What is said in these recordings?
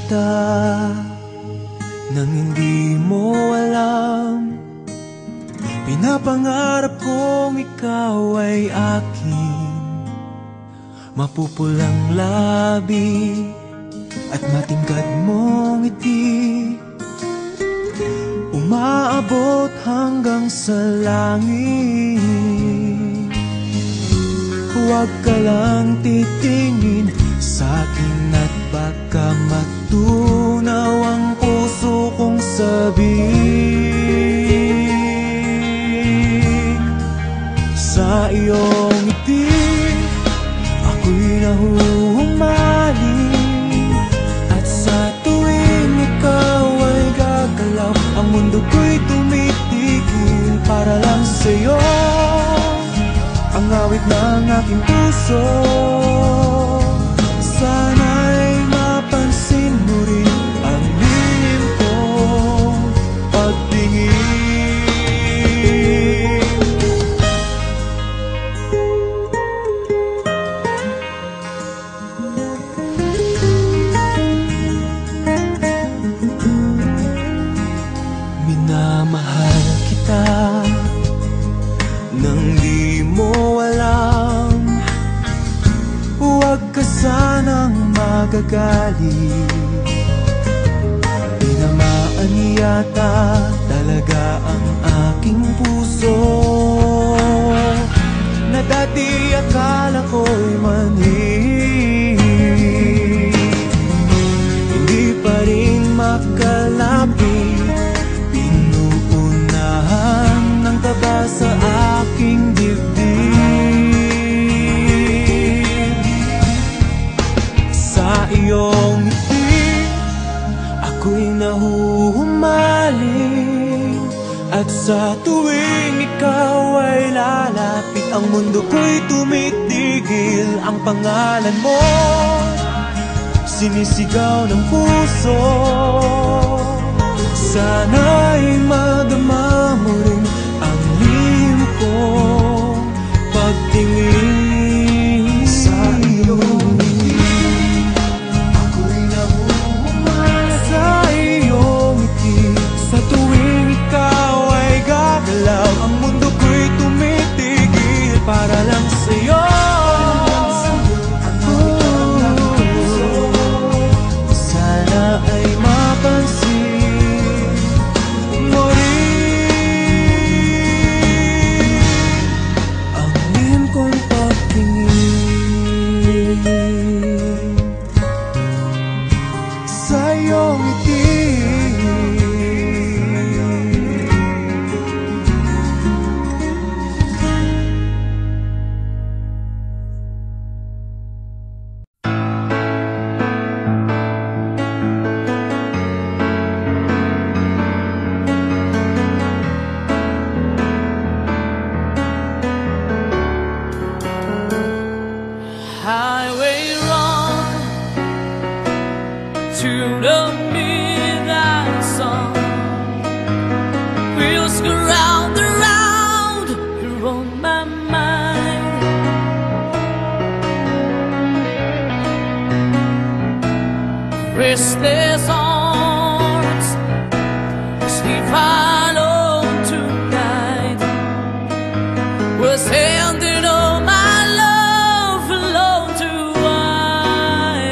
kita nang hindi mo alam. Pinapangarap kong ikaw ay akin, mapupulang labi at matingkad mong ngiti, umaabot hanggang sa langit. Huwag ka lang titingin sa'kin at baka matunaw ang puso kong sabihin. Sa iyong ngiti ako'y nahuhumaling, at sa tuwing ikaw ay gagalaw, ang mundo ko'y tumitigil para lang sa'yo. Ang awit ng aking puso, sana'y mapansin mo rin ang lihim kong pagtingin. Minamahal kita nang di mo alam. Huwag ka sanang magagalit, tinamaan yata talaga ang aking puso, na dati akala ko'y mani. Hindi pa rin makalapit, pinuunahan ng taba sa aking dibdib. Sa iyong ngiti ako'y nahuhumaling, at sa tuwing ikaw ay lalapit, ang mundo ko'y tumitigil. Ang pangalan mo sinisigaw ng puso, sana'y madama mo rin ang lihim kong pagtingin. Sa iyong ngiti ako'y nahuhumaling, sa iyong ngiti sa tuwing ikaw ay gagalaw, ang mundo ko'y tumitigil para lang sa'yo. Sana ay mapansin mo rin ang lihim kong pagtingin. Sa iyong ngiti highway run to the midnight sun, wheels go round and round, you're on my mind. Restless arms sleep alone tonight, was handing all my love alone to I.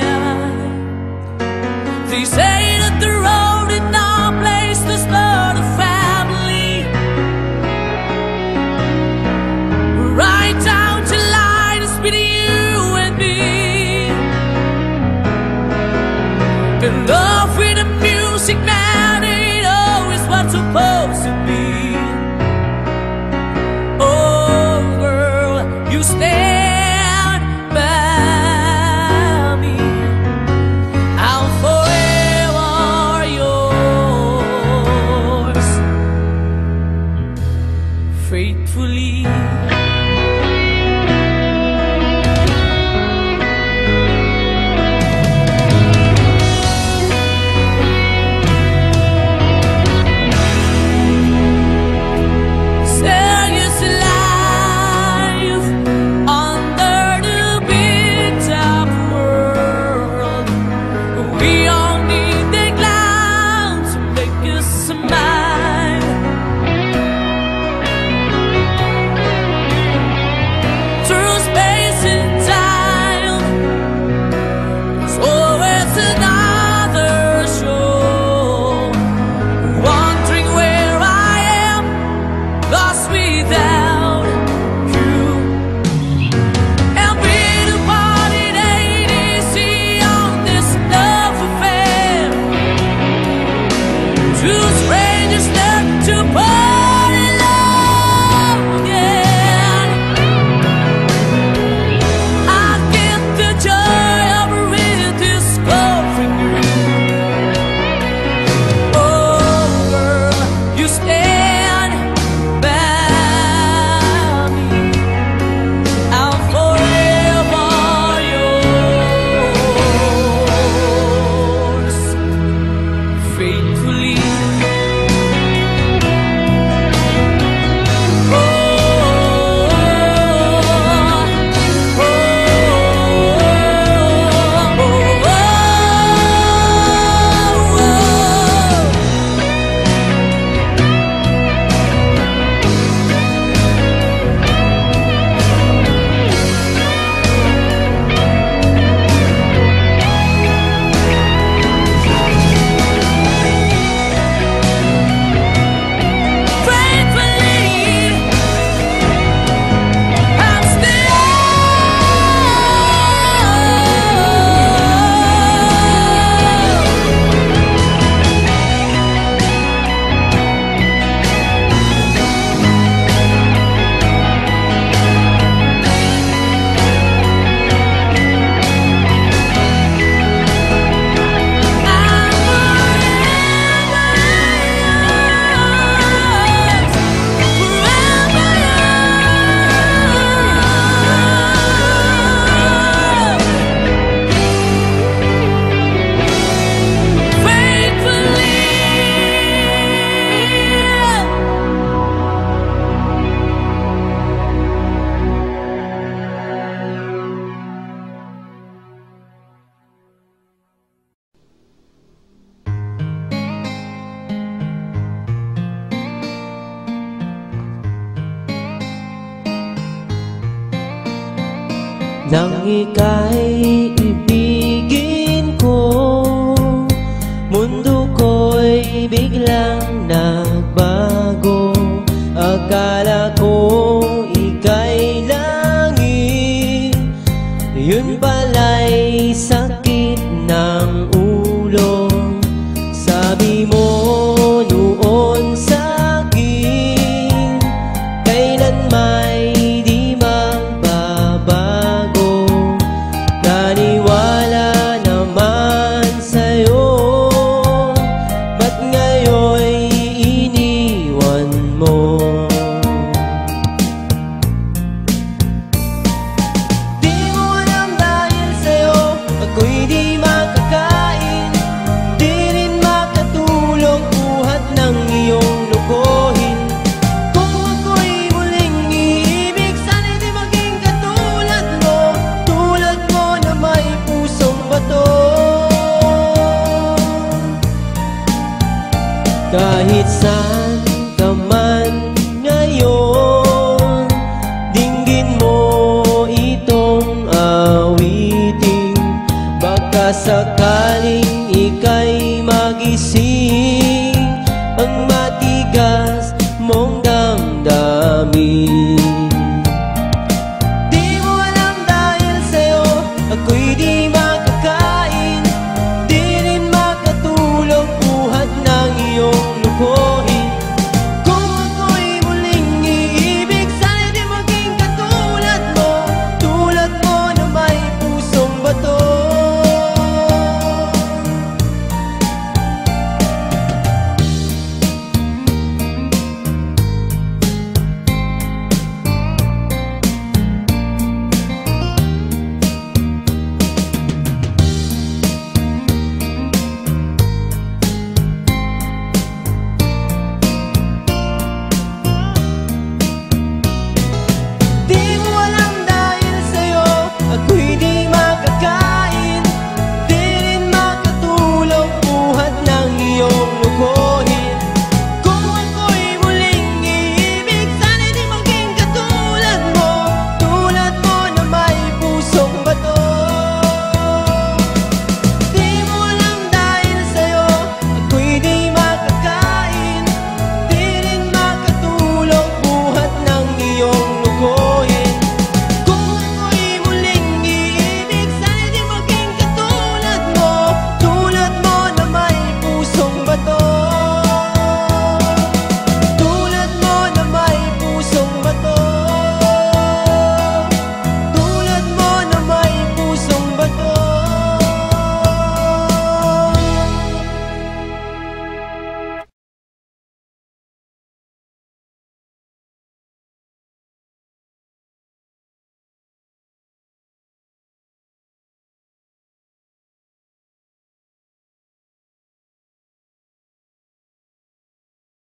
They say that the road is no place to start a family, right down to line is between you and me. And love with the music, man, ain't always what's supposed to be. Oh girl, you stand by me, I'm forever yours, faithfully. nang ika'y ibigin ko. Mundo ko'y biglang nagbago. Akala ko ika'y langit, yun pala'y sakit ng ulo. Sabi mo noon sa'kin, kailan may di magbabago. Naniwala naman sa'yo, ba't ngayon'y iniwan mo? Di mo alam dahil sa'yo ako'y di makakain, di rin makatulong buhat ng iyong lokohin. Kung ako'y muling iibig, sana'y di maging katulad mo, tulad mo na may pusong bato. Kahit sa